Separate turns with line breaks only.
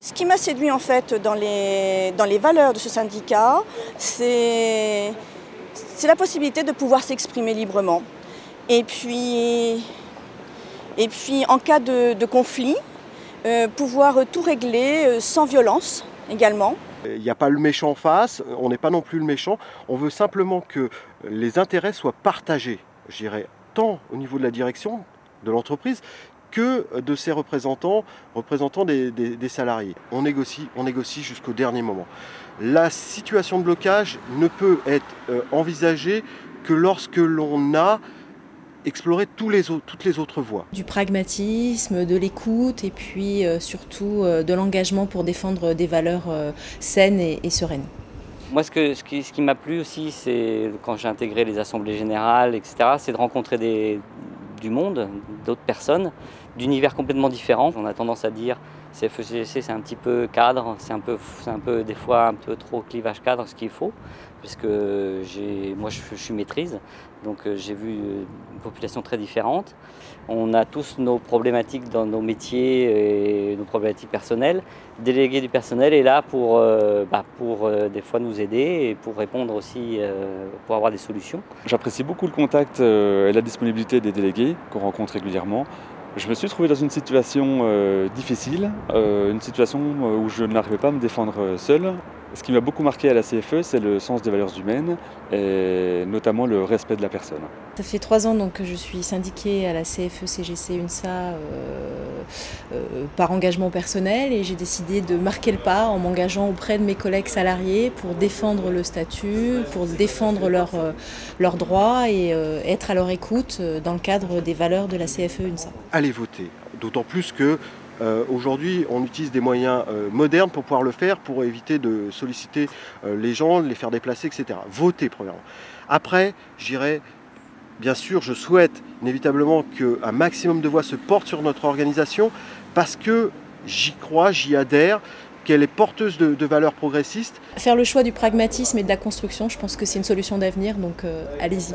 Ce qui m'a séduit en fait dans les valeurs de ce syndicat, c'est la possibilité de pouvoir s'exprimer librement. Et puis en cas de conflit, pouvoir tout régler sans violence également.
Il n'y a pas le méchant en face, on n'est pas non plus le méchant. On veut simplement que les intérêts soient partagés, je dirais, tant au niveau de la direction de l'entreprise que de ses représentants des salariés. On négocie jusqu'au dernier moment. La situation de blocage ne peut être envisagée que lorsque l'on a exploré toutes les autres voies.
Du pragmatisme, de l'écoute et puis surtout de l'engagement pour défendre des valeurs saines et sereines.
Moi, ce qui m'a plu aussi, c'est quand j'ai intégré les assemblées générales, etc., c'est de rencontrer du monde, d'autres personnes, d'univers complètement différents. On a tendance à dire CFE-CGC, c'est un petit peu cadre, c'est un peu des fois un peu trop clivage cadre, ce qu'il faut, parce que moi je suis maîtrise, donc j'ai vu une population très différente. On a tous nos problématiques dans nos métiers et nos problématiques personnelles. Le délégué du personnel est là pour des fois nous aider et pour répondre aussi, pour avoir des solutions.
J'apprécie beaucoup le contact et la disponibilité des délégués qu'on rencontre régulièrement. Je me suis trouvé dans une situation difficile, une situation où je n'arrivais pas à me défendre seul. Ce qui m'a beaucoup marqué à la CFE, c'est le sens des valeurs humaines et notamment le respect de la personne.
Ça fait 3 ans donc, que je suis syndiquée à la CFE-CGC UNSA par engagement personnel et j'ai décidé de marquer le pas en m'engageant auprès de mes collègues salariés pour défendre le statut, pour défendre leurs droits et être à leur écoute dans le cadre des valeurs de la CFE UNSA.
Allez voter, d'autant plus que aujourd'hui, on utilise des moyens modernes pour pouvoir le faire, pour éviter de solliciter les gens, de les faire déplacer, etc. Votez, premièrement. Après, je dirais, bien sûr, je souhaite inévitablement qu'un maximum de voix se porte sur notre organisation, parce que j'y crois, j'y adhère, qu'elle est porteuse de valeurs progressistes.
Faire le choix du pragmatisme et de la construction, je pense que c'est une solution d'avenir, donc allez-y.